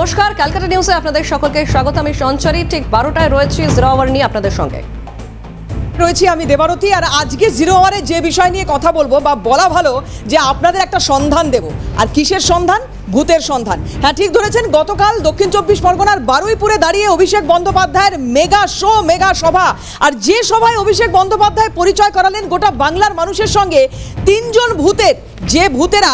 নমস্কার, ক্যালকাটা নিউজে আপনাদের সকলকে স্বাগত। আমি সঞ্চারী, ঠিক 12টায় রয়েছি জিরো আওয়ার নিয়ে আপনাদের সঙ্গে রয়েছি আমি দেবারতী। আর আজকে জিরো আওয়ারে যে বিষয় নিয়ে কথা বলবো বা বলা ভালো যে আপনাদের একটা সন্ধান দেব। আর কিসের সন্ধান? ভূতের সন্ধান। হ্যাঁ, ঠিক ধরেছেন। গতকাল দক্ষিণ 24 পরগনার বারুইপুরে দাঁড়িয়ে অভিষেক বন্দ্যোপাধ্যায়ের মেগা শো, মেগা সভা। আর যে সভায় অভিষেক বন্দ্যোপাধ্যায় পরিচয় করালেন গোটা বাংলার মানুষের সঙ্গে তিনজন ভূতের, যে ভূতেরা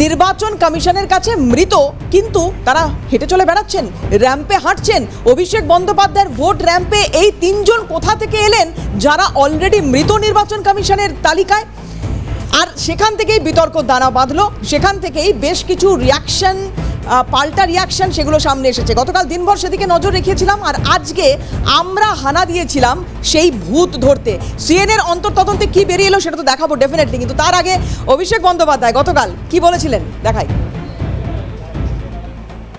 নির্বাচন কমিশনের কাছে মৃত, কিন্তু তারা হেঁটে চলে বেড়াচ্ছেন, র্যাম্পে হাঁটছেন। অভিষেক বন্দ্যোপাধ্যায়ের ভোট র্যাম্পে এই তিনজন কোথা থেকে এলেন, যারা অলরেডি মৃত নির্বাচন কমিশনের তালিকায়? আর সেখান থেকেই বিতর্ক দানা বাঁধলো, সেখান থেকেই বেশ কিছু রিয়াকশন, পাল্টা রিয়াকশন সেগুলো সামনে এসেছে। গতকাল দিনভর সেদিকে নজর রেখেছিলাম, আর আজকে আমরা হানা দিয়েছিলাম সেই ভূত ধরতে। সিএনএর অন্তর্তদন্তে কি বেরিয়ে এলো সেটা তো দেখাবো ডেফিনেটলি, কিন্তু তার আগে অভিষেক বন্দ্যোপাধ্যায় গতকাল কি বলেছিলেন দেখাই।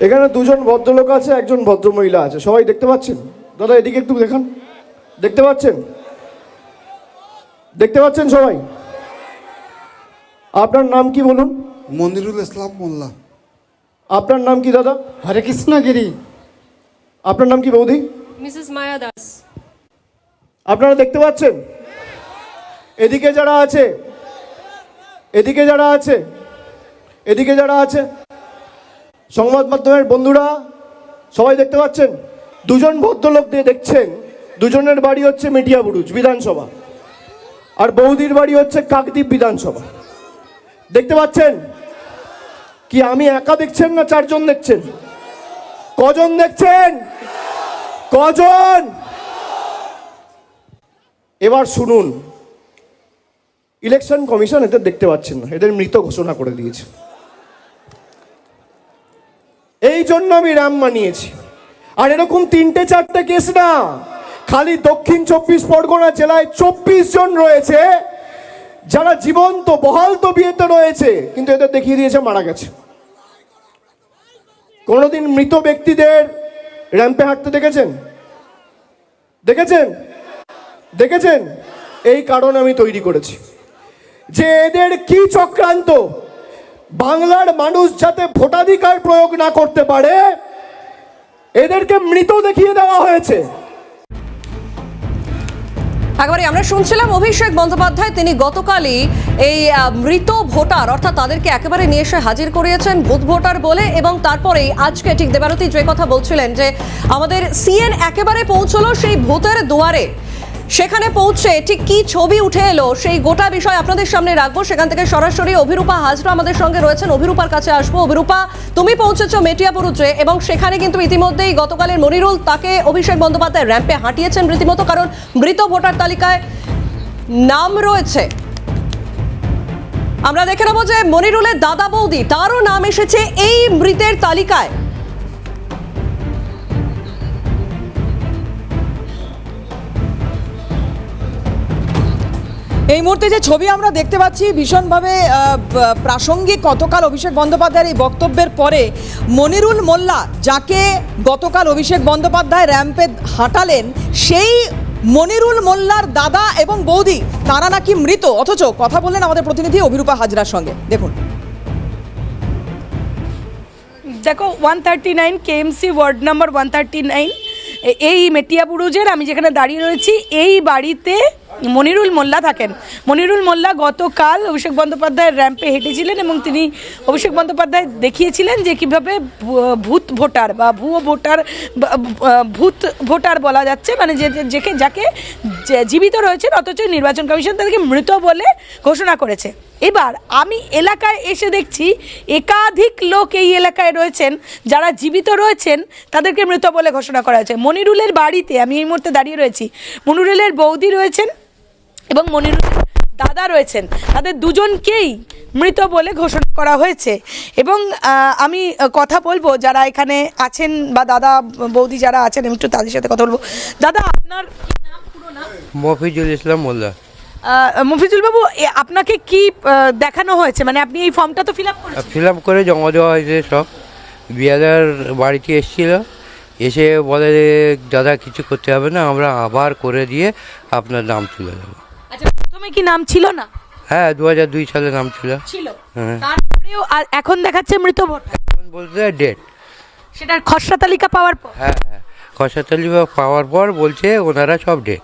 এখানে দুজন ভদ্রলোক আছে, একজন ভদ্রমহিলা আছে, সবাই দেখতে পাচ্ছেন? দাদা এদিকে একটু দেখান, দেখতে পাচ্ছেন? দেখতে পাচ্ছেন সবাই? আপনার নাম কি বলুন? মনিরুল ইসলাম মোল্লা। আপনার নাম কি দাদা? হরে কৃষ্ণ গিরি। আপনার নাম কি বৌদি? মিসেস মায়া দাস। আপনারা দেখতে পাচ্ছেন? এদিকে যারা আছে, এদিকে যারা আছে, এদিকে যারা আছে, সংবাদ মাধ্যমের বন্ধুরা সবাই দেখতে পাচ্ছেন? দুজন ভদ্রলোক দিয়ে দেখছেন, দুজনের বাড়ি হচ্ছে মেটিয়াবুরুজ বিধানসভা, আর বৌদির বাড়ি হচ্ছে কাকদ্বীপ বিধানসভা। দেখতে পাচ্ছেন? কি আমি একা দেখছেন না চারজন দেখছেন? কজন দেখছেন? কজন? এবার শুনুন, ইলেকশন কমিশন এদের দেখতে পাচ্ছেন না, এদের মৃত ঘোষণা করে দিয়েছে। এই জন্য আমি র্যাম্প মানিয়েছি। আর এরকম 3-4টে কেস না, খালি দক্ষিণ 24 পরগনা জেলায় 24 জন রয়েছে যারা জীবন্ত বহাল তবিয়তে রয়েছে, কিন্তু এদের দেখিয়ে দিয়েছে মারা গেছে। কোনোদিন মৃত ব্যক্তিদের র্যাম্পে হাঁটতে দেখেছেন? দেখেছেন? দেখেছেন? এই কারণ আমি তৈরি করেছি যে এদের কি চক্রান্ত, বাংলার মানুষ যাতে ভোটাধিকার প্রয়োগ না করতে পারে এদেরকে মৃত দেখিয়ে দেওয়া হয়েছে। একবারে আমরা শুনছিলাম অভিষেক বন্দ্যোপাধ্যায়, তিনি গতকালই এই মৃত ভোটার অর্থাৎ তাদেরকে একেবারে নিয়ে এসে হাজির করিয়েছেন ভূত ভোটার বলে, এবং তারপরেই আজকে ঠিক দেবারতী যে কথা বলছিলেন যে আমাদের সিএন একেবারে পৌঁছলো সেই ভূতের দুয়ারে, সেখানে পৌঁছে ঠিক কি ছবি উঠে এলো সেই গোটা বিষয় আপনাদের সামনে রাখবো। সেখান থেকে সরাসরি অভিরূপা হাজরা আমাদের সঙ্গে রয়েছেন, অভিরূপার কাছে আসবো। অভিরূপা, তুমি পৌঁছেছো মেটিয়াবুরুজে, এবং সেখানে কিন্তু ইতিমধ্যেই গতকালের মনিরুল, তাকে অভিষেক বন্দ্যোপাধ্যায় র্যাম্পে হাঁটিয়েছেন রীতিমতো, কারণ মৃত ভোটার তালিকায় নাম রয়েছে। আমরা দেখে নেবো যে মনিরুলের দাদা বৌদি, তারও নাম এসেছে এই মৃতের তালিকায়। এই মুহূর্তে যে ছবি আমরা দেখতে পাচ্ছি ভীষণভাবে প্রাসঙ্গিক। গতকাল অভিষেক বন্দ্যোপাধ্যায়ের এই বক্তব্যের পরে মনিরুল মোল্লা, যাকে গতকাল অভিষেক বন্দ্যোপাধ্যায় র্যাম্পে হাঁটালেন, সেই মনিরুল মোল্লার দাদা এবং বৌদি তারা নাকি মৃত, অথচ কথা বললেন আমাদের প্রতিনিধি অভিরূপা হাজরার সঙ্গে। দেখুন। দেখো, 139 কেএমসি ওয়ার্ড নাম্বার 139, এই মেটিয়াবুরুজের আমি যেখানে দাঁড়িয়ে রয়েছি, এই বাড়িতে মনিরুল মোল্লা থাকেন। মনিরুল মোল্লা গতকাল অভিষেক বন্দ্যোপাধ্যায়ের র্যাম্পে হেঁটেছিলেন, এবং তিনি অভিষেক বন্দ্যোপাধ্যায় দেখিয়েছিলেন যে কীভাবে ভূত ভোটার বা ভুয়ো ভোটার, ভূত ভোটার বলা যাচ্ছে, মানে যাকে জীবিত রয়েছেন অথচ নির্বাচন কমিশন তাদেরকে মৃত বলে ঘোষণা করেছে। এবার আমি এলাকায় এসে দেখছি একাধিক লোক এই এলাকায় রয়েছেন যারা জীবিত রয়েছেন, তাদেরকে মৃত বলে ঘোষণা করা হয়েছে। মনিরুলের বাড়িতে আমি এই মুহূর্তে দাঁড়িয়ে রয়েছি, মনিরুলের বৌদি রয়েছেন এবং মনিরুলের দাদা রয়েছেন, তাদের দুজনকেই মৃত বলে ঘোষণা করা হয়েছে। এবং আমি কথা বলবো যারা এখানে আছেন বা দাদা বৌদি যারা আছেন, আমি একটু তাদের সাথে কথা বলবো। দাদা, আপনার নাম, পুরো নাম? মফিজুল ইসলাম মোল্লা। মফিজুল বাবু, আপনাকে কি দেখানো হয়েছে? মানে আপনি এই ফর্মটা তো ফিল আপ করে জমা দেওয়া হয়েছে সব। বিয়াদার বাড়িতে এসেছিল, এসে বলে দাদা কিছু করতে হবে না, আমরা আবার করে দিয়ে আপনার নাম তুলে দেবো। আচ্ছা, প্রথমে কি নাম ছিল না? হ্যাঁ, 2002 সালে নাম ছিল। হ্যাঁ, তারপরেও এখন দেখাচ্ছে মৃত ভোটার। এখন বলতে ডেট সেটার খসড়া তালিকা পাওয়ার পর হ্যাঁ হ্যাঁ, খসাতালি পাওয়ার পর বলছে ওনারা সব ডেড,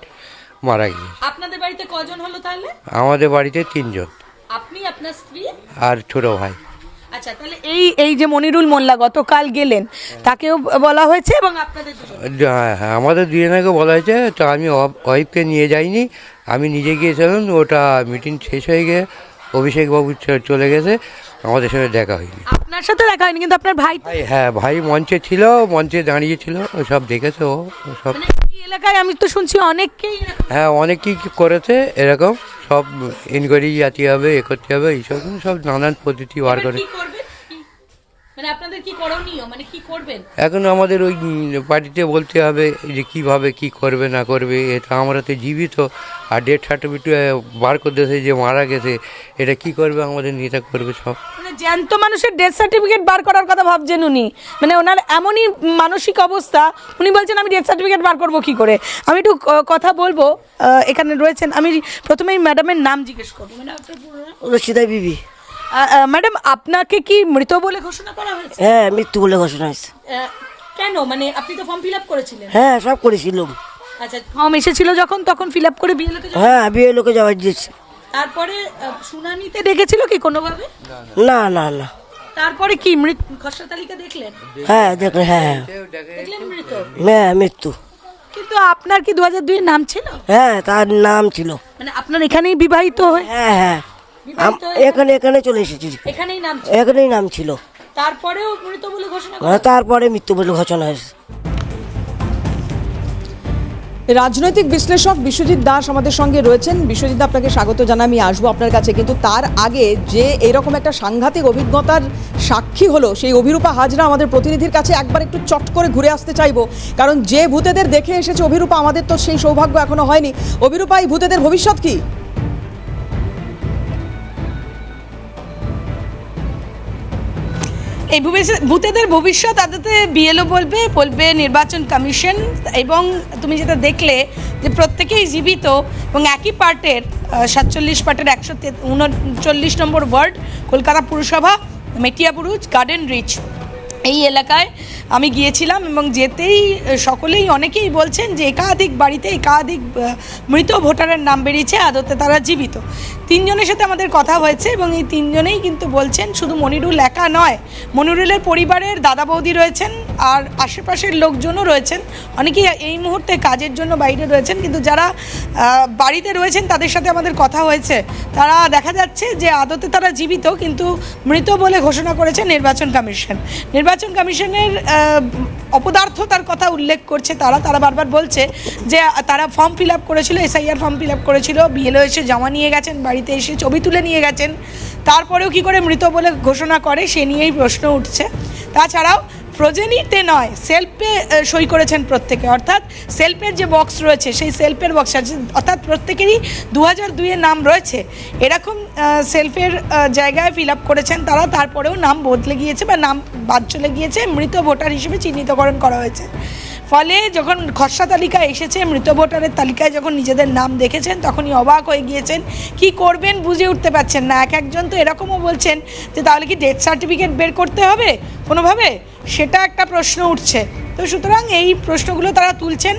মারা গিয়েছে। আপনাদের বাড়িতে কজন হলো তাহলে? আমাদের বাড়িতে 3 জন আপনি, আপনার স্ত্রী, আর ছোট ভাই। আচ্ছা তাহলে এই যে মনিরুল মোল্লা গতকাল গেলেন তাকেও বলা হয়েছে এবং আপনাদের দুজন? হ্যাঁ হ্যাঁ, আমাদের দুজনকে বলা হয়েছে, তো আমি ওয়াইফকে নিয়ে যাইনি, আমি নিজে গিয়েছিলাম। ওটা মিটিং শেষ হয়ে গিয়ে অভিষেকবাবু চলে গেছে, আমাদের সাথে দেখা হয়নি। আপনার সাথে দেখা হয়নি কিন্তু আপনার ভাই ভাই, হ্যাঁ ভাই মঞ্চে ছিল, মঞ্চে দাঁড়িয়েছিল, ও সব দেখেছে, ও সব। মানে এই এলাকায় আমি তো শুনছি অনেককেই এরকম- হ্যাঁ অনেকেই করেছে এরকম, সব ইনকোয়ারি জাতি হবে, এ করতে হবে, এইসব সব নানান পদ্ধতি বার করে। কি করবেন? মানে আপনাদের কি করণীয়, মানে কি করবেন? এখন আমাদের ওই পার্টিতে বলতে হবে যে কিভাবে কি করবে না করবে। এটা আমরা তো জীবিত, আর ডেথ সার্টিফিকেট বার করতেছে যে মারা গেছে, এটা কি করবে আমাদের নেতা করবে সব। মানে জ্যান্ত মানুষের ডেথ সার্টিফিকেট বার করার কথা ভাবছেন উনি? মানে ওনার এমনই মানসিক অবস্থা, উনি বলছেন আমি ডেথ সার্টিফিকেট বার করবো কি করে। আমি একটু কথা বলবো, এখানে রয়েছেন, আমি প্রথমেই ম্যাডামের নাম জিজ্ঞেস করবো। মানে আপনার পুরো নাম? রশিদা বিবি। ম্যাডাম আপনাকে কি মৃত বলে ঘোষণা করা হয়েছে? হ্যাঁ, মৃত্যু বলে ঘোষণা হয়েছে। কেন, মানে আপনি তো ফর্ম ফিল আপ করেছিলেন? হ্যাঁ, সব করেছিলাম। আচ্ছা, ফর্ম এসেছিল যখন তখন ফিল আপ করে বিয়ে লোকে হ্যাঁ, বিয়ে লোকে যাওয়ার দিয়েছে। তারপরে শুনানিতে ডেকেছিল কি কোনোভাবে? না না না। তারপরে কি খসড়া তালিকা দেখলেন? হ্যাঁ দেখলে, হ্যাঁ দেখলেন মৃত। হ্যাঁ মৃত্যু। কিন্তু আপনার কি 2002 এর নাম ছিল? হ্যাঁ, তার নাম ছিল। মানে আপনার এখানেই বিবাহিত হয়ে? হ্যাঁ হ্যাঁ, বিবাহিত হয়ে এখানে চলে এসেছি। এখানেই নাম ছিল? এখানেই নাম ছিল। তারপরেও মৃত বলে ঘোষণা করা? তারপরে মৃত্যু বলে ঘোষণা হয়েছে। রাজনৈতিক বিশ্লেষক বিশ্বজিৎ দাস আমাদের সঙ্গে রয়েছেন। বিশ্বজিৎ দা, আপনাকে স্বাগত জানাই, আমি আসবো আপনার কাছে, কিন্তু তার আগে যে এরকম একটা সাংঘাতিক অভিজ্ঞতার সাক্ষী হলো সেই অভিরূপা হাজরা আমাদের প্রতিনিধির কাছে একবার একটু চট করে ঘুরে আসতে চাইবো, কারণ যে ভূতেদের দেখে এসেছে অভিরূপা, আমাদের তো সেই সৌভাগ্য এখনো হয়নি। অভিরূপা, এই ভূতেদের ভবিষ্যৎ কি? এই ভূতেদের ভবিষ্যৎ আদতে বিএলও বলবে নির্বাচন কমিশন। এবং তুমি যেটা দেখলে যে প্রত্যেকেই জীবিত এবং একই পার্টের 47 পার্টের 139 নম্বর ওয়ার্ড, কলকাতা পুরসভা, মেটিয়াবুরুজ, গার্ডেন রিচ, এই এলাকায় আমি গিয়েছিলাম এবং যেতেই সকলেই অনেকেই বলছেন যে একাধিক বাড়িতে একাধিক মৃত ভোটারের নাম বেরিয়েছে, আদতে তারা জীবিত। 3 জনের সাথে আমাদের কথা হয়েছে এবং এই 3 জনেই কিন্তু বলছেন শুধু মনিরুল একা নয়, মনিরুলের পরিবারের দাদা বৌদি রয়েছেন আর আশেপাশের লোকজনও রয়েছেন। অনেকেই এই মুহূর্তে কাজের জন্য বাইরে রয়েছেন, কিন্তু যারা বাড়িতে রয়েছেন তাদের সাথে আমাদের কথা হয়েছে, তারা দেখা যাচ্ছে যে আদতে তারা জীবিত কিন্তু মৃত বলে ঘোষণা করেছে নির্বাচন কমিশন। নির্বাচন কমিশনের অপদার্থতার কথা উল্লেখ করছে তারা বারবার বলছে যে তারা ফর্ম ফিল আপ করেছিল, এসআইআর ফর্ম ফিল আপ করেছিল, বিএলও এসে জমা নিয়ে গেছেন, বাড়িতে এসে ছবি তুলে নিয়ে গেছেন, তারপরেও কি করে মৃত বলে ঘোষণা করে সে নিয়েই প্রশ্ন উঠছে। তাছাড়াও প্রজেনিতে নয়, সেলফে সই করেছেন প্রত্যেকে, অর্থাৎ সেলফের যে বক্স রয়েছে সেই সেলফের বক্স আছে, অর্থাৎ প্রত্যেকেরই 2002 এর নাম রয়েছে, এরকম সেলফের জায়গায় ফিল আপ করেছেন তারা, তারপরেও নাম বদলে গিয়েছে বা নাম বাদ চলে গিয়েছে, মৃত ভোটার হিসেবে চিহ্নিতকরণ করা হয়েছে। ফলে যখন খসড়া তালিকা এসেছে, মৃত ভোটারের তালিকায় যখন নিজেদের নাম দেখেছেন তখনই অবাক হয়ে গিয়েছেন, কি করবেন বুঝে উঠতে পারছেন না। একজন তো এরকমও বলছেন যে তাহলে কি ডেথ সার্টিফিকেট বের করতে হবে কোনোভাবে, সেটা একটা প্রশ্ন উঠছে। তো সুতরাং এই প্রশ্নগুলো তারা তুলছেন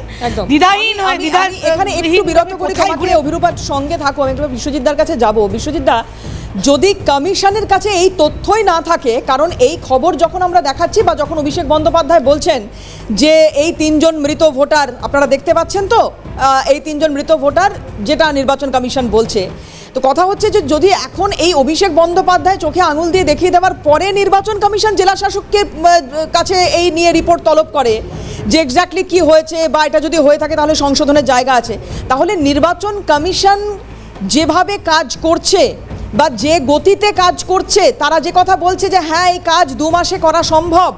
দ্বিধাহীন হয়। আমি এখানে একটু বিরত করে তোমাকে অভিরূপার সঙ্গে থাকো, আমি একটু বিশ্বজিৎ দার কাছে যাব। বিশ্বজিৎ দা, যদি কমিশনের কাছে এই তথ্যই না থাকে, কারণ এই খবর যখন আমরা দেখাচ্ছি বা যখন অভিষেক বন্দ্যোপাধ্যায় বলছেন যে এই 3 জন মৃত ভোটার, আপনারা দেখতে পাচ্ছেন তো এই 3 জন মৃত ভোটার, যেটা নির্বাচন কমিশন বলছে, তো কথা হচ্ছে যে যদি এখন এই অভিষেক বন্দ্যোপাধ্যায় চোখে আঙুল দিয়ে দেখিয়ে দেওয়ার পরে নির্বাচন কমিশন জেলা শাসককে কাছে এই নিয়ে রিপোর্ট তলব করে যে এক্স্যাক্টলি কি হয়েছে বা এটা যদি হয়ে থাকে তাহলে সংশোধনের জায়গা আছে, তাহলে নির্বাচন কমিশন যেভাবে কাজ করছে বা যে গতিতে কাজ করছে, তারা যে কথা বলছে যে হ্যাঁ এই কাজ 2 মাসে করা সম্ভব,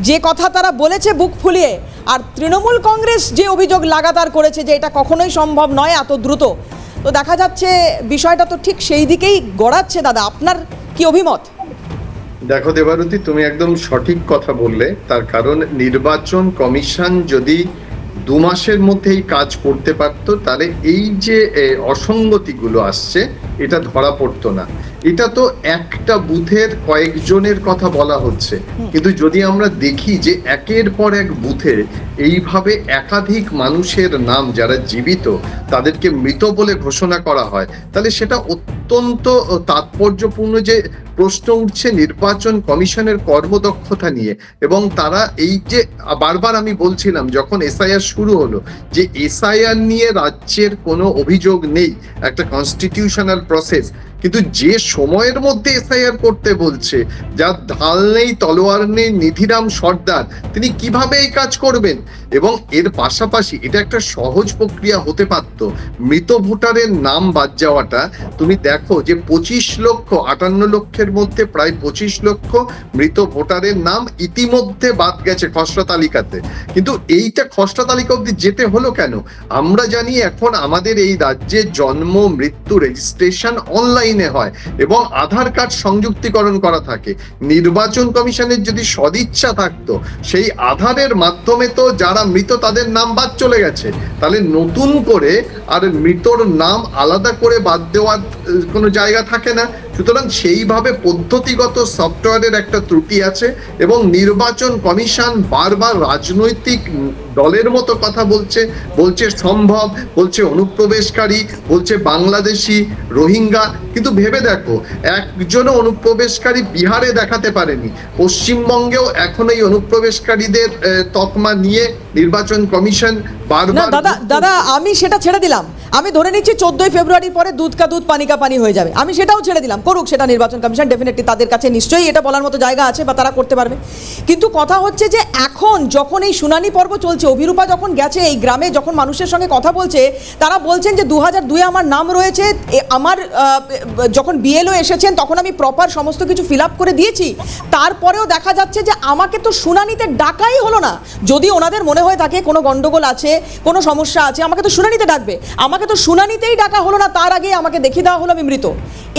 যে কথা তারা বলেছে বুক ফুলিয়ে, আর তৃণমূল কংগ্রেস যে অভিযোগ লাগাতার করেছে যে এটা কখনোই সম্ভব নয় এত দ্রুত, তো দেখা যাচ্ছে বিষয়টা তো ঠিক সেই দিকেই গড়াচ্ছে। দাদা, আপনার কি অভিমত? দেখো দেবারতী, তুমি একদম সঠিক কথা বললে। তার কারণ নির্বাচন কমিশন যদি 2 মাসের মধ্যেই কাজ করতে পারতো তাহলে এই যে অসঙ্গতিগুলো আসছে এটা ধরা পড়তো না। এটা তো একটা বুথের কয়েকজনের কথা বলা হচ্ছে, কিন্তু যদি আমরা দেখি যে একের পর এক বুথে এইভাবে একাধিক মানুষের নাম যারা জীবিত তাদেরকে মৃত বলে ঘোষণা করা হয়, তাহলে সেটা অত্যন্ত তাৎপর্যপূর্ণ যে প্রশ্ন উঠছে নির্বাচন কমিশনের কর্মদক্ষতা নিয়ে। এবং তারা এই যে বারবার আমি বলছিলাম যখন এসআইআর শুরু হলো যে এসআইআর নিয়ে রাজ্যের কোনো অভিযোগ নেই, একটা কনস্টিটিউশনাল প্রসেস, কিন্তু যে সময়ের মধ্যে এসআইআর করতে বলছে, যার ঢাল নেই তলোয়ার নেই, নিধিরাম সর্দার, তিনি কিভাবে এই কাজ করবেন? এবং এর পাশাপাশি এটা একটা সহজ প্রক্রিয়া হতে পারত। মৃত ভোটারের নাম বাদ যাওয়াটা, তুমি দেখো যে 25 লক্ষ 58 লক্ষের মধ্যে প্রায় 25 লক্ষ মৃত ভোটারের নাম ইতিমধ্যে বাদ গেছে খসড়া তালিকাতে, কিন্তু এইটা খসড়া তালিকা অব্দি যেতে হলো কেন? আমরা জানি এখন আমাদের এই রাজ্যে জন্ম মৃত্যু রেজিস্ট্রেশন অনলাইনে হয় এবং আধার কার্ড সংযুক্তিকরণ করা থাকে। নির্বাচন কমিশনের যদি সদিচ্ছা থাকতো, সেই আধারের মাধ্যমে তো যারা মৃত তাদের নাম বাদ চলে গেছে, তাহলে নতুন করে আর মৃতর নাম আলাদা করে বাদ দেওয়ার কোনো জায়গা থাকে না। সুতরাং সেইভাবে পদ্ধতিগত সফটওয়্যারের একটা ত্রুটি আছে এবং নির্বাচন কমিশন বারবার রাজনৈতিক দলের মতো কথা বলছে সম্ভব, বলছে অনুপ্রবেশকারী, বলছে বাংলাদেশি, রোহিঙ্গা, কিন্তু ভেবে দেখো একজনও অনুপ্রবেশকারী বিহারে দেখাতে পারেনি। পশ্চিমবঙ্গেও এখন এই অনুপ্রবেশকারীদের তকমা নিয়ে নির্বাচন কমিশন না বারবার দাদা আমি সেটা ছেড়ে দিলাম, আমি ধরে নিচ্ছি 14ই ফেব্রুয়ারির পরে দুধ কা দুধ পানি কা পানি হয়ে যাবে, আমি সেটাও ছেড়ে দিলাম, করুক সেটা নির্বাচন কমিশন, ডেফিনেটলি তাদের কাছে নিশ্চয়ই এটা বলার মতো জায়গা আছে বা তারা করতে পারবে। কিন্তু কথা হচ্ছে যে এখন যখন এই শুনানি পর্ব চলছে, অভিরূপা যখন গেছে এই গ্রামে, যখন মানুষের সঙ্গে কথা বলছে, তারা বলছেন যে 2002 আমার নাম রয়েছে, আমার যখন বিএলও এসেছেন তখন আমি প্রপার সমস্ত কিছু ফিল আপ করে দিয়েছি, তারপরেও দেখা যাচ্ছে যে আমাকে তো শুনানিতে ডাকাই হলো না। যদি ওনাদের মনে হয়ে থাকে কোনো গন্ডগোল আছে, কোনো সমস্যা আছে, আমাকে তো শুনানিতে ডাকবে, আমাকে তো শুনানিতেই ডাকা হলো না, তার আগে আমাকে দেখিয়ে দেওয়া হলো আমি মৃত।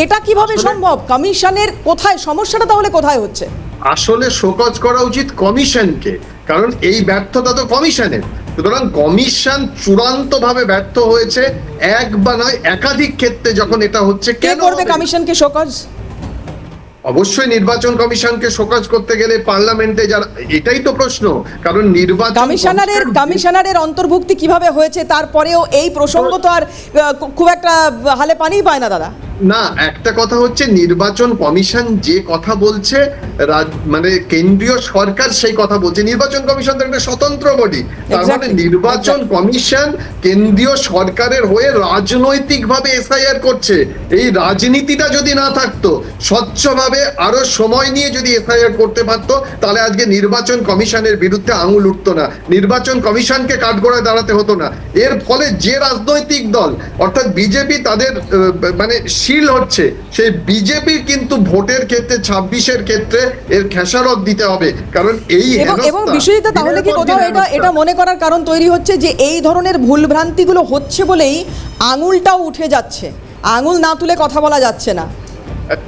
এটা কিভাবে সম্ভব? কমিশনের কোথায় সমস্যাটা তাহলে কোথায় হচ্ছে? আসলে শোকজ করা উচিত কমিশনকে, কারণ এই ব্যর্থতা তো কমিশনের। সুতরাং কমিশন চূড়ান্তভাবে ব্যর্থ হয়েছে, এক বা নয় একাধিক ক্ষেত্রে যখন এটা হচ্ছে। কে করবে কমিশনকে শোকজ? অবশ্যই নির্বাচন কমিশনকে শোকজ করতে গেলে পার্লামেন্টে যারা, এটাই তো প্রশ্ন, কারণ নির্বাচন কমিশনারের অন্তর্ভুক্তি কিভাবে হয়েছে তারপরেও এই প্রসঙ্গ তো আর খুব একটা হালে পানিই পায় না দাদা। না, একটা কথা হচ্ছে নির্বাচন কমিশন যে কথা বলছে, মানে কেন্দ্রীয় সরকার সেই কথা বলছে। নির্বাচন কমিশন তো একটা স্বতন্ত্র বডি, তার মানে নির্বাচন কমিশন কেন্দ্রীয় সরকারের হয়ে রাজনৈতিকভাবে এসআইআর করছে। এই রাজনীতিটা যদি না থাকতো, স্বচ্ছভাবে আরো সময় নিয়ে যদি এসআইআর করতে পারতো, তাহলে আজকে নির্বাচন কমিশনের বিরুদ্ধে আঙুল উঠতো না, নির্বাচন কমিশনকে কাঠগড়ায় দাঁড়াতে হতো না। এর ফলে যে রাজনৈতিক দল অর্থাৎ বিজেপি তাদের মানে শিল হচ্ছে, সেই বিজেপির কিন্তু ভোটের ক্ষেত্রে 26-এর ক্ষেত্রে এর খেসারত দিতে হবে, কারণ এই এবং বিষয়টা তাহলে কি কোথাও এটা মনে করার কারণ তৈরি হচ্ছে যে এই ধরনের ভুলভ্রান্তিগুলো হচ্ছে বলেই আঙুলটাও উঠে যাচ্ছে, আঙুল না তুলে কথা বলা যাচ্ছে না,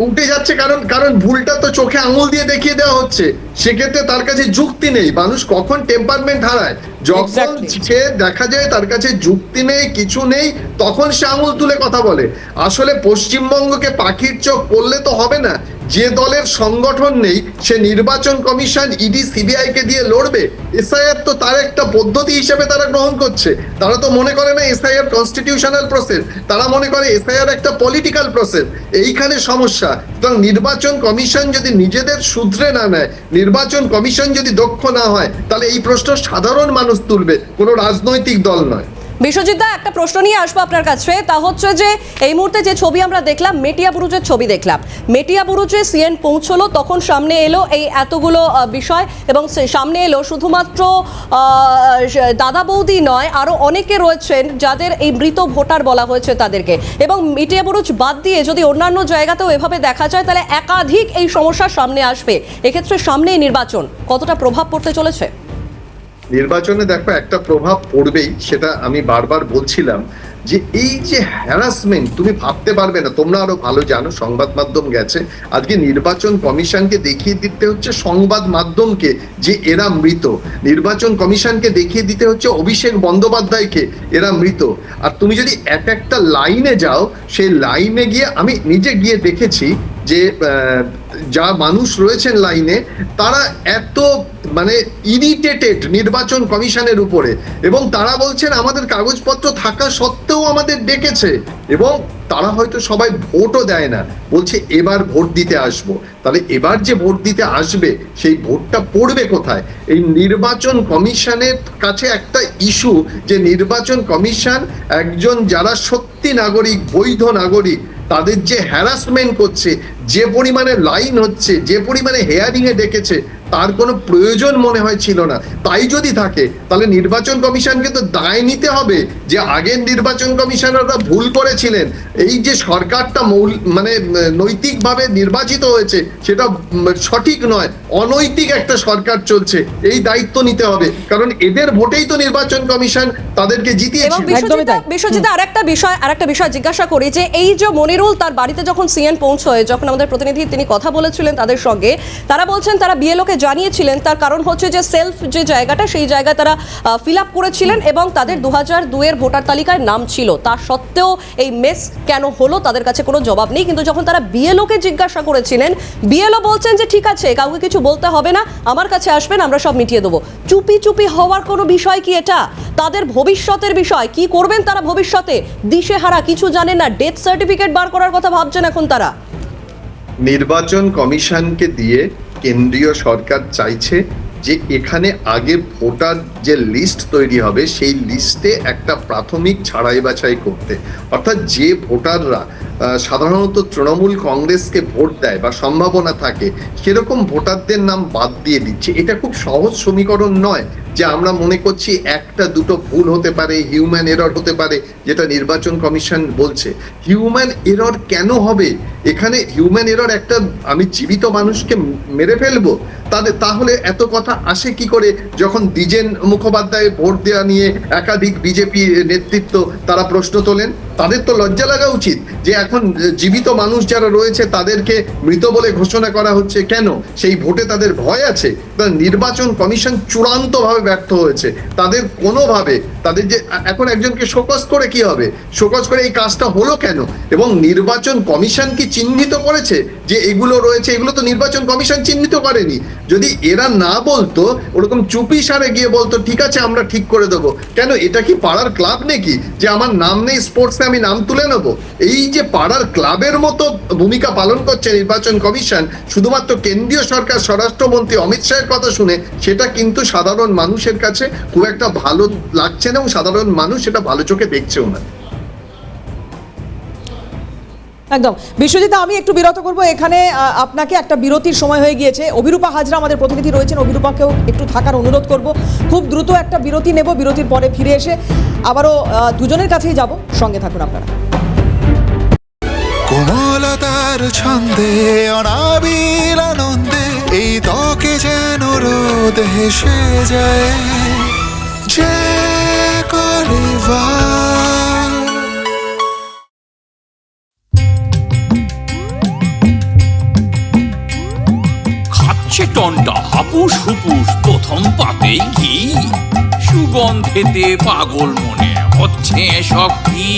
উঠে যাচ্ছে, কারণ ভুলটা তো চোখে আঙুল দিয়ে দেখিয়ে দেওয়া হচ্ছে। সেক্ষেত্রে তার কাছে যুক্তি নেই। মানুষ কখন টেম্পারমেন্ট হারায়? যখন সে দেখা যায় তার কাছে যুক্তি নেই, কিছু নেই, তখন সে আঙুল তুলে কথা বলে। আসলে পশ্চিমবঙ্গকে পাখির চোখ করলে তো হবে না। যে দলের সংগঠন নেই সে নির্বাচন কমিশন, ইডি, সিবিআই কে দিয়ে লড়বে। এসআইআর তো তার একটা পদ্ধতি হিসেবে তারা গ্রহণ করছে। তারা তো মনে করে না এসআইআর কনস্টিটিউশনাল প্রসেস, তারা মনে করে এসআইআর একটা পলিটিক্যাল প্রসেস। এইখানে সমস্যা। সুতরাং নির্বাচন কমিশন যদি নিজেদের শুধরে না নেয়, নির্বাচন কমিশন যদি দক্ষ না হয়, তাহলে এই প্রশ্ন সাধারণ মানুষ তুলবে, কোনো রাজনৈতিক দল নয়। বিশ্বজিৎ দা, একটা প্রশ্ন নিয়ে আসবো আপনার কাছে, তা হচ্ছে যে এই মুহূর্তে যে ছবি আমরা দেখলাম, মেটিয়াবুরুজের ছবি দেখলাম, মেটিয়াবুরুজে সিএন পৌঁছলো, তখন সামনে এলো এই এতগুলো বিষয়, এবং সামনে এলো শুধুমাত্র দাদা বৌদি নয়, আরও অনেকে রয়েছেন যাদের এই মৃত ভোটার বলা হয়েছে তাদেরকে, এবং মেটিয়াবুরুজ বাদ দিয়ে যদি অন্যান্য জায়গাতেও এভাবে দেখা যায়, তাহলে একাধিক এই সমস্যার সামনে আসবে। এক্ষেত্রে সামনেই নির্বাচন, কতটা প্রভাব পড়তে চলেছে? নির্বাচনে দেখো একটা প্রভাব পড়বেই, সেটা আমি বারবার বলছিলাম যে এই যে হ্যারাসমেন্ট, তুমি ভাবতে পারবে না, তোমরা আরো ভালো জানো, সংবাদ মাধ্যম গেছে, আজকে নির্বাচন কমিশনকে দেখিয়ে দিতে হচ্ছে সংবাদ মাধ্যমকে যে এরা মৃত, নির্বাচন কমিশনকে দেখিয়ে দিতে হচ্ছে অভিষেক বন্দ্যোপাধ্যায়কে এরা মৃত। আর তুমি যদি এক একটা লাইনে যাও, সেই লাইনে গিয়ে আমি নিজে গিয়ে দেখেছি যে যা মানুষ রয়েছেন লাইনে, তারা এত মানে ইরিটেটেড নির্বাচন কমিশনের উপরে, এবং তারা বলছেন আমাদের কাগজপত্র থাকা সত্ত্বেও আমাদের ডেকেছে, এবং তারা হয়তো সবাই ভোটও দেয় না, বলছে এবার ভোট দিতে আসবো। তাহলে এবার যে ভোট দিতে আসবে সেই ভোটটা পড়বে কোথায়? এই নির্বাচন কমিশনের কাছে একটা ইস্যু যে নির্বাচন কমিশন একজন যারা সত্যি নাগরিক, বৈধ নাগরিক, তাদের যে হ্যারাসমেন্ট করছে, যে পরিমাণে লাইন হচ্ছে, যে পরিমাণে হেয়ারিংয়ে ডেকেছে, তার কোনো প্রয়োজন মনে হয় ছিল না। তাই যদি থাকে তাহলে নির্বাচন কমিশনকে তো দায় নিতে হবে যে আগের নির্বাচন কমিশনাররা ভুল করেছিলেন, এই যে সরকারটা মানে নৈতিকভাবে নির্বাচিত হয়েছে সেটা সঠিক নয়, অনৈতিক একটা সরকার চলছে, এই দায়িত্ব নিতে হবে, কারণ এদের ভোটেই তো নির্বাচন কমিশন তাদেরকে জিতিয়েছিল। বিশ্বজিৎ আরেকটা বিষয় জিজ্ঞাসা করি যে এই যে মনিরুল তার বাড়িতে যখন সিএন পৌঁছয়, যখন আমাদের প্রতিনিধি তিনি কথা বলেছিলেন তাদের সঙ্গে, তারা বলছেন তারা বিএলওকে জানিয়েছিলেন, তার কারণ হচ্ছে যে সেলফ যে জায়গাটা সেই জায়গায় তারা ফিল আপ করেছিলেন এবং তাদের 2002 ভোটার তালিকায় নাম ছিল, তা সত্ত্বেও এই মেস কেন হলো তাদের কাছে কোনো জবাব নেই। কিন্তু যখন তারা বিএলওকে জিজ্ঞাসা করেছিলেন, বিএলও বলছেন যে ঠিক আছে, কাউকে কিছু বলতে হবে না, আমার কাছে আসবেন, আমরা সব মিটিয়ে দেবো। চুপি চুপি হওয়ার কোনো বিষয় কি এটা? তাদের ভবিষ্যতের বিষয়, কি করবেন তারা ভবিষ্যতে? দিশেহারা, কিছু জানেন না, ডেথ সার্টিফিকেট বার করার কথা ভাবছেন এখন তারা। নির্বাচন কমিশনকে দিয়ে কেন্দ্রীয় সরকার চাইছে যে এখানে আগে ভোটার যে লিস্ট তৈরি হবে সেই লিস্টে একটা প্রাথমিক ছাড়াই বাছাই করতে, অর্থাৎ যে ভোটাররা সাধারণত তৃণমূল কংগ্রেসকে ভোট দেয় বা সম্ভাবনা থাকে সেরকম ভোটারদের নাম বাদ দিয়ে দিচ্ছে। এটা খুব সহজ সমীকরণ নয় যে আমরা মনে করছি একটা দুটো ভুল হতে পারে, হিউম্যান এরর হতে পারে, যেটা নির্বাচন কমিশন বলছে। হিউম্যান এরর কেন হবে এখানে? হিউম্যান এরর একটা, আমি জীবিত মানুষকে মেরে ফেলবো তাহলে এত কথা আসে কি করে? যখন দ্বিজেন মুখোপাধ্যায় ভোট দেওয়া নিয়ে একাধিক বিজেপি নেতৃত্ব তারা প্রশ্ন তোলেন, তাদের তো লজ্জা লাগা উচিত যে এখন জীবিত মানুষ যারা রয়েছে তাদেরকে মৃত বলে ঘোষণা করা হচ্ছে। কেন? সেই ভোটে তাদের ভয় আছে? নির্বাচন কমিশন চূড়ান্তভাবে ব্যর্থ হয়েছে। তাদের কোনোভাবে তাদের যে এখন একজনকে শোকজ করে কি হবে? শোকজ করে এই কাজটা হলো কেন? এবং নির্বাচন কমিশন কি চিহ্নিত করেছে যে এগুলো রয়েছে? এগুলো তো নির্বাচন কমিশন চিহ্নিত করেনি। যদি এরা না বলতো, ওরকম চুপি সারে গিয়ে বলতো ঠিক আছে আমরা ঠিক করে দেবো, কেন? এটা কি পাড়ার ক্লাব নাকি যে আমার নাম নেই স্পোর্টসে আমি নাম তুলে নেবো? এই যে পাড়ার ক্লাবের মতো ভূমিকা পালন করছে নির্বাচন কমিশন শুধুমাত্র কেন্দ্রীয় সরকার স্বরাষ্ট্রমন্ত্রী অমিত শাহের কথা শুনে, সেটা কিন্তু সাধারণ মানুষের কাছে খুব একটা ভালো লাগছে না এবং সাধারণ মানুষ সেটা ভালো চোখে দেখছেও না। একদম। বিশ্বজিৎ, আমি একটু বিরত করব এখানে, আপনাকে একটা বিরতির সময় হয়ে গিয়েছে। অভিরূপা হাজরা আমাদের প্রতিনিধি রয়েছেন, অভিরূপাকেও একটু থাকার অনুরোধ করব। খুব দ্রুত একটা বিরতি নেব, বিরতির পরে ফিরে এসে আবারও দুজনের কাছেই যাব, সঙ্গে থাকুন আপনারা। কোমলতার ছন্দে অনাবিল আনন্দে এই ত্বকে যেন রোদ হেসে যায়, যে কলিভার। খাচ্ছে টনটা হাপুস হুপুস প্রথম পাতেই ঘি, সুগন্ধেতে পাগল মনে হচ্ছে সব কি,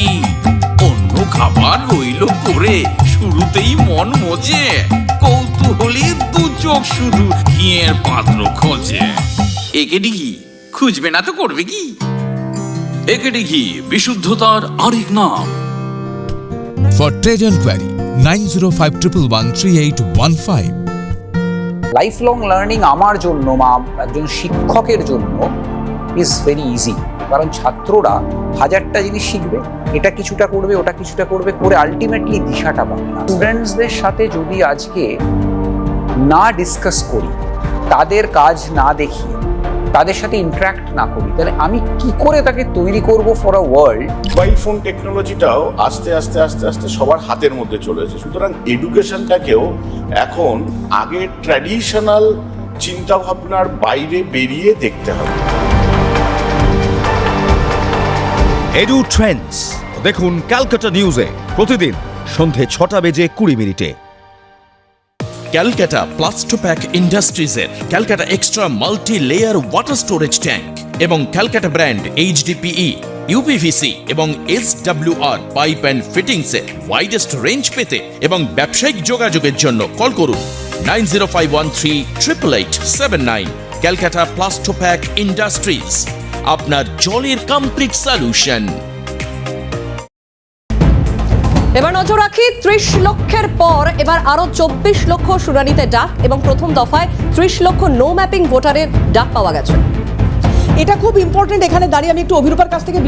অন্য খাবার রইল করে শুরুতেই মন মজে, কৌতূহলী দু চোখ শুধু ঘিয়ের পাত্র খোঁজে। একেডি ঘি খুঁজবে না তো করবে কি? একেডি ঘি বিশুদ্ধতার আরেক নাম। For trade enquiry 9051113815। Life long learning আমার জন্য বা একজন শিক্ষকের জন্য ইজ ভেরি ইজি, কারণ ছাত্ররা হাজারটা জিনিস শিখবে, এটা কিছুটা করবে ওটা কিছুটা করবে করে আলটিমেটলি দিশাটা পাবে না। স্টুডেন্টসদের সাথে যদি আজকে না ডিসকাস করি, তাদের কাজ না দেখি, তাদের সাথে ইন্টারাক্ট না করি, তাহলে আমি কি করে তাকে তৈরি করব for a world? Mobile phone টেকনোলজিটাও আস্তে আস্তে আস্তে আস্তে সবার হাতের মধ্যে চলেছে, সুতরাং এডুকেশনটাকেও এখন আগের ট্র্যাডিশনাল চিন্তাভাবনার বাইরে বেরিয়ে দেখতে হবে। Edu Trends, দেখুন ক্যালকাটা নিউজে প্রতিদিন সন্ধে 6:20 ক্যালকাটা প্লাস্টোপ্যাক ইন্ডাস্ট্রিজের Calcutta extra multi layer water storage tank এবং ক্যালকাটা ব্র্যান্ড HDPE, UPVC এবং SWR পাইপ অ্যান্ড ফিটিংসের ওয়াইডেস্ট রেঞ্জ পেতে এবং ব্যবসায়িক যোগাযোগের জন্য কল করুন 9051388879। ক্যালকাটা প্লাস্টোপ্যাক ইন্ডাস্ট্রিজ, আপনার জলের কমপ্লিট সলিউশন। এবার নজর রাখি 30 লক্ষের পর এবার আরো 24 লক্ষ শুনানিতে ডাক এবং প্রথম দফায় 30 লক্ষ নো ম্যাপিং ভোটারের ডাক পাওয়া গেছে। এটা খুব ইম্পর্টেন্ট। এখানে দাঁড়িয়ে আমি একটু অভিরূপার কাছ থেকে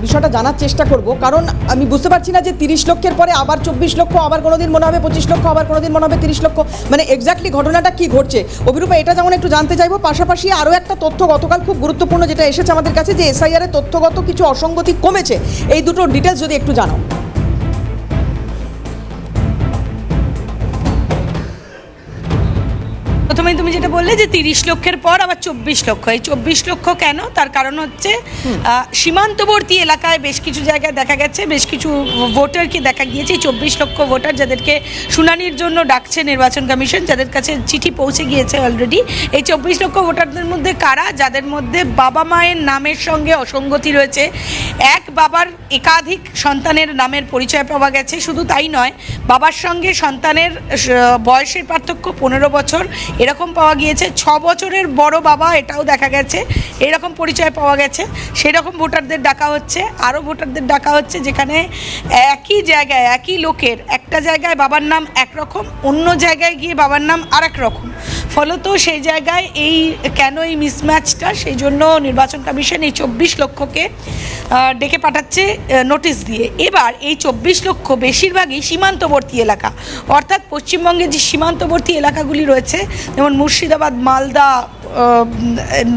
বিষয়টা জানার চেষ্টা করব, কারণ আমি বুঝতে পারছি না যে 30 লক্ষের পরে আবার 24 লক্ষ, আবার কোনোদিন মনে হবে 25 লক্ষ, আবার কোনোদিন মনে হবে 30 লক্ষ, মানে এক্স্যাক্টলি ঘটনাটা কি ঘটছে। অভিরূপা, এটা যেমন একটু জানতে চাইবো, পাশাপাশি আরও একটা তথ্য গতকাল খুব গুরুত্বপূর্ণ যেটা এসেছে আমাদের কাছে, যে SIR এর তথ্যগত কিছু অসঙ্গতি কমেছে। এই দুটো ডিটেলস যদি একটু জানাও। প্রথমে তুমি যেটা বললে যে 30 লক্ষের পর আবার 24 লক্ষ, এই 24 লক্ষ কেন? তার কারণ হচ্ছে সীমান্তবর্তী এলাকায় বেশ কিছু জায়গায় দেখা গেছে বেশ কিছু ভোটারকে দেখা গিয়েছে, 24 লক্ষ ভোটার যাদেরকে শুনানির জন্য ডাকছে নির্বাচন কমিশন, যাদের কাছে চিঠি পৌঁছে গিয়েছে অলরেডি। এই 24 লক্ষ ভোটারদের মধ্যে কারা? যাদের মধ্যে বাবা মায়ের নামের সঙ্গে অসঙ্গতি রয়েছে, এক বাবার একাধিক সন্তানের নামের পরিচয় পাওয়া গেছে। শুধু তাই নয়, বাবার সঙ্গে সন্তানের বয়সের পার্থক্য 15 বছর এরকম পাওয়া গিয়েছে, 6 বছরের বড় বাবা এটাও দেখা গেছে, এরকম পরিচয় পাওয়া গেছে। সেরকম ভোটারদের ডাকা হচ্ছে। আরও ভোটারদের ডাকা হচ্ছে যেখানে একই জায়গায় একই লোকের একটা জায়গায় বাবার নাম একরকম, অন্য জায়গায় গিয়ে বাবার নাম আর এক রকম। ফলত সেই জায়গায় কেন এই মিসম্যাচটা, সেই জন্য নির্বাচন কমিশন এই 24 লক্ষকে ডেকে পাঠাচ্ছে নোটিশ দিয়ে। এবার এই 24 লক্ষ বেশিরভাগই সীমান্তবর্তী এলাকা, অর্থাৎ পশ্চিমবঙ্গের যে সীমান্তবর্তী এলাকাগুলি রয়েছে, যেমন মুর্শিদাবাদ, মালদা,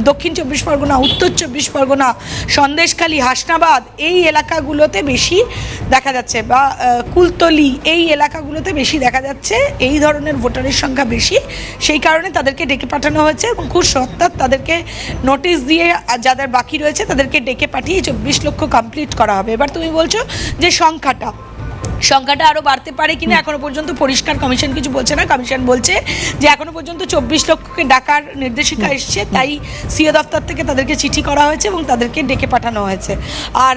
দক্ষিণ 24 পরগনা, উত্তর 24 পরগনা, সন্দেশখালী, হাসনাবাদ, এই এলাকাগুলোতে বেশি দেখা যাচ্ছে, বা কুলতলি, এই এলাকাগুলোতে বেশি দেখা যাচ্ছে এই ধরনের ভোটারের সংখ্যা বেশি। সেই কারণে তাদেরকে ডেকে পাঠানো হয়েছে এবং খুব সত্তর তাদেরকে নোটিশ দিয়ে যাদের বাকি রয়েছে তাদেরকে ডেকে পাঠিয়ে 24 লক্ষ কমপ্লিট করা হবে। এবার তুমি বলছো যে সংখ্যাটা আরও বাড়তে পারে কিনা, এখনো পর্যন্ত পরিষ্কার কমিশন কিছু বলছে না। কমিশন বলছে যে এখনো পর্যন্ত 24 লক্ষকে ডাকার নির্দেশিকা এসছে, তাই সিও দপ্তর থেকে তাদেরকে চিঠি করা হয়েছে এবং তাদেরকে ডেকে পাঠানো হয়েছে। আর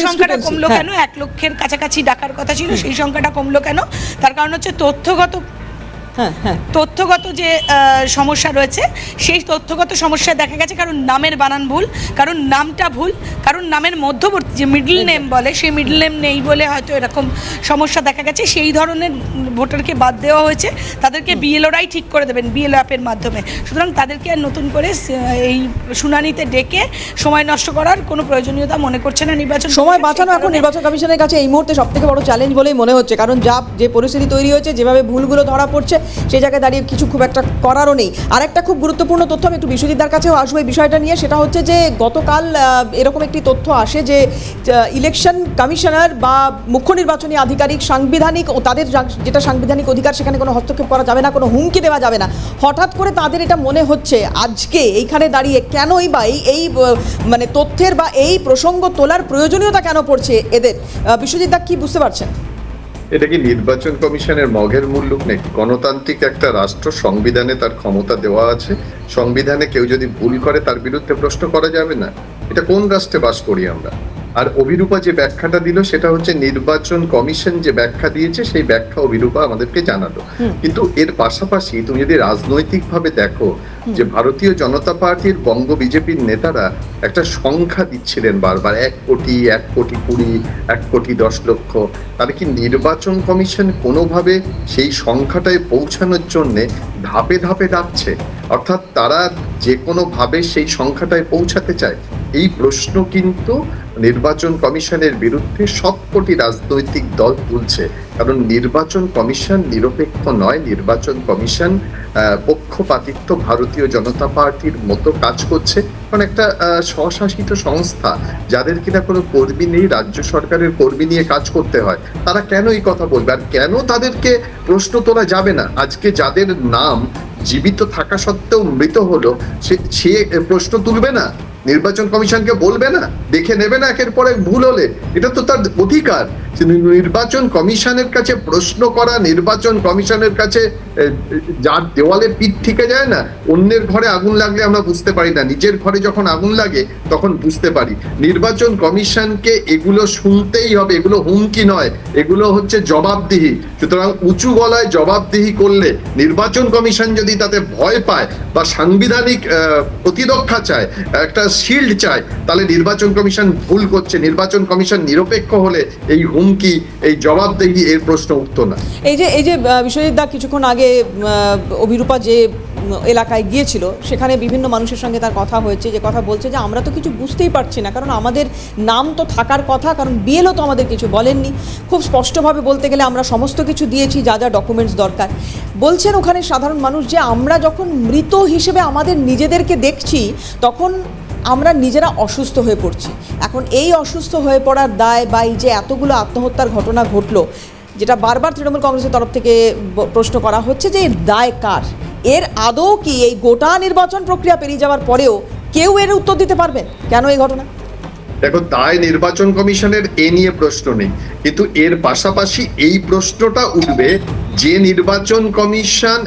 সংখ্যাটা কমলো কেন? 1 লক্ষের কাছাকাছি ডাকার কথা ছিল, সেই সংখ্যাটা কমলো কেন? তার কারণ হচ্ছে তথ্যগত যে সমস্যা রয়েছে, সেই তথ্যগত সমস্যা দেখা গেছে কারণ নামের বানান ভুল, কারণ নামটা ভুল, কারণ নামের মধ্যবর্তী যে মিডল নেম বলে সেই মিডল নেম নেই বলে হয়তো এরকম সমস্যা দেখা গেছে। সেই ধরনের ভোটারকে বাদ দেওয়া হয়েছে, তাদেরকে বিএলওরাই ঠিক করে দেবেন বিএলও অ্যাপের মাধ্যমে। সুতরাং তাদেরকে আর নতুন করে এই শুনানিতে ডেকে সময় নষ্ট করার কোনো প্রয়োজনীয়তা মনে করছে না নির্বাচন। সময় বাঁচানো এখন নির্বাচন কমিশনের কাছে এই মুহূর্তে সবথেকে বড় চ্যালেঞ্জ বলেই মনে হচ্ছে, কারণ যে পরিস্থিতি তৈরি হয়েছে, যেভাবে ভুলগুলো ধরা পড়ছে, সেই জায়গায় দাঁড়িয়ে কিছু খুব একটা করারও নেই। আর একটা খুব গুরুত্বপূর্ণ তথ্য, আমি একটু বিশ্বজিৎদার কাছেও আসবো এই বিষয়টা নিয়ে, সেটা হচ্ছে যে গতকাল এরকম একটি তথ্য আসে যে ইলেকশন কমিশনার বা মুখ্য নির্বাচনী আধিকারিক সাংবিধানিক ও তাদের যেটা সাংবিধানিক অধিকার, সেখানে কোনো হস্তক্ষেপ করা যাবে না, কোনো হুমকি দেওয়া যাবে না। হঠাৎ করে তাদের এটা মনে হচ্ছে আজকে এইখানে দাঁড়িয়ে কেনই বা এই মানে তথ্যের বা এই প্রসঙ্গ তোলার প্রয়োজনীয়তা কেন পড়ছে এদের? বিশ্বজিৎদা কি বুঝতে পারছেন? এটা কি নির্বাচন কমিশনের মগের মুল্লুক নাকি? গণতান্ত্রিক একটা রাষ্ট্র, সংবিধানে তার ক্ষমতা দেওয়া আছে, সংবিধানে কেউ যদি ভুল করে তার বিরুদ্ধে প্রশ্ন করা যাবে না? এটা কোন রাষ্ট্রে বাস করি আমরা? আর অভিরূপা যে ব্যাখ্যাটা দিল সেটা হচ্ছে নির্বাচন কমিশন যে ব্যাখ্যা দিয়েছে সেই ব্যাখ্যা অভিরূপা আমাদেরকে জানালো। কিন্তু এর পাশাপাশি তুমি যদি রাজনৈতিকভাবে দেখো যে ভারতীয় জনতা পার্টির বঙ্গ বিজেপির নেতারা একটা সংখ্যা দিচ্ছিলেন বারবার, 1 কোটি, 1 কোটি 20, 1 কোটি 10 লক্ষ। তাহলে কি নির্বাচন কমিশন কোনোভাবে সেই সংখ্যাটায় পৌঁছানোর জন্যে ধাপে ধাপে ডাকছে, অর্থাৎ তারা যে কোনোভাবে সেই সংখ্যাটায় পৌঁছাতে চায়? এই প্রশ্ন কিন্তু নির্বাচন কমিশনের বিরুদ্ধে সবকটি রাজনৈতিক দল তুলছে, কারণ নির্বাচন কমিশন নিরপেক্ষ নয়। নির্বাচন কমিশন পক্ষপাতিত্ব ভারতীয় জনতা পার্টির মতো কাজ করছে, কারণ একটা স্বশাসিত সংস্থা, যাদের কিনা কোনো কর্মী নেই, রাজ্য সরকারের কর্মী নিয়ে কাজ করতে হয়, তারা কেন এই কথা বলবে? আর কেন তাদেরকে প্রশ্ন তোলা যাবে না? আজকে যাদের নাম জীবিত থাকা সত্ত্বেও মৃত হলো, সে প্রশ্ন তুলবে না? নির্বাচন কমিশনকে বলবে না, দেখে নেবে না একের পর এক ভুল হলে? এটা তো তার অধিকার। নির্বাচন কমিশনের কাছে প্রশ্ন করা, নির্বাচন কমিশনের কাছে যার দেওয়ালে পিঠ থেকে যায় না, অন্যের ঘরে আগুন লাগলে আমরা বুঝতে পারি না, নিজের ঘরে যখন আগুন লাগে তখন বুঝতে পারি। নির্বাচন কমিশনকে এগুলো শুনতেই হবে, এগুলো হুমকি নয়, এগুলো হচ্ছে জবাবদিহি। সুতরাং উঁচু গলায় জবাবদিহি করলে, নির্বাচন কমিশন যদি তাতে ভয় পায় বা সাংবিধানিক প্রতিরক্ষা চায়, একটা শিল্ড চায়, তাহলে নির্বাচন কমিশন ভুল করছে। নির্বাচন কমিশন নিরপেক্ষ হলে এই হুমকি, এই জবাবদিহি এর প্রশ্ন উঠতো না। এই যে বিশ্বজিৎ দা কিছুক্ষণ আগে অভিরূপা যে এলাকায় গিয়েছিল, সেখানে বিভিন্ন মানুষের সঙ্গে তার কথা হয়েছে, যে কথা বলছে যে আমরা তো কিছু বুঝতেই পারছি না, কারণ আমাদের নাম তো থাকার কথা, কারণ বিএলও তো আমাদের কিছু বলেননি। খুব স্পষ্টভাবে বলতে গেলে আমরা সমস্ত কিছু দিয়েছি, যা যা ডকুমেন্টস দরকার। বলছেন ওখানে সাধারণ মানুষ যে আমরা যখন মৃত হিসেবে আমাদের নিজেদেরকে দেখছি, তখন আমরা নিজেরা অসুস্থ হয়ে পড়ছি। এখন এই অসুস্থ হয়ে পড়ার দায় বা এই যে এতগুলো আত্মহত্যার ঘটনা ঘটলো, যেটা বারবার তৃণমূল কংগ্রেসের তরফ থেকে প্রশ্ন করা হচ্ছে যে এর দায় কার? এর আদৌ কি এই গোটা নির্বাচন প্রক্রিয়া পেরিয়ে যাওয়ার পরেও কেউ এর উত্তর দিতে পারবেন কেন এই ঘটনা? দেখো, দায় নির্বাচন কমিশনের এ নিয়ে প্রশ্ন নেই, কিন্তু এর পাশাপাশি এই প্রশ্নটা উঠবে যে নির্বাচন কমিশন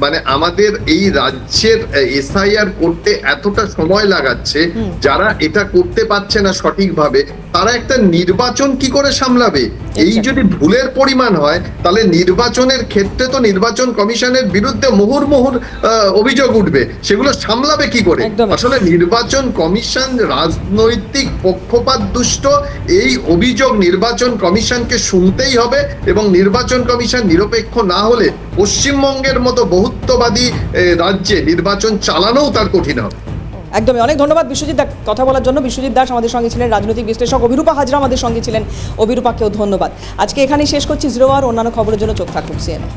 মানে আমাদের এই রাজ্যের এসআইআর করতে এতটা সময় লাগাচ্ছে, যারা এটা করতে পারছে না সঠিকভাবে, তারা একটা নির্বাচন কি করে সামলাবে? এই যদি ভুলের পরিমাণ হয়, তাহলে নির্বাচনের ক্ষেত্রে তো নির্বাচন কমিশনের বিরুদ্ধে মুহুর্মুহুর অভিযোগ উঠবে, সেগুলো সামলাবে কি করে? আসলে নির্বাচন কমিশন রাজনৈতিক পক্ষপাত দুষ্ট, এই অভিযোগ নির্বাচন কমিশনকে শুনতেই হবে, এবং নির্বাচন কমিশন নিরপেক্ষ না হলে পশ্চিমবঙ্গের মতো বহুত্ববাদী রাজ্যে নির্বাচন চালানোও তার কঠিন হবে। একদমই। অনেক ধন্যবাদ বিশ্বজিৎ দা কথা বলার জন্য। বিশ্বজিৎ দাস আমাদের সঙ্গে ছিলেন, রাজনৈতিক বিশ্লেষক। অভিরূপা হাজরা আমাদের সঙ্গে ছিলেন, অভিরূপাকেও ধন্যবাদ। আজকে এখানেই শেষ করছি জিরো আওয়ার। অন্যান্য খবরের জন্য চোখ থাকুন সিএনএন।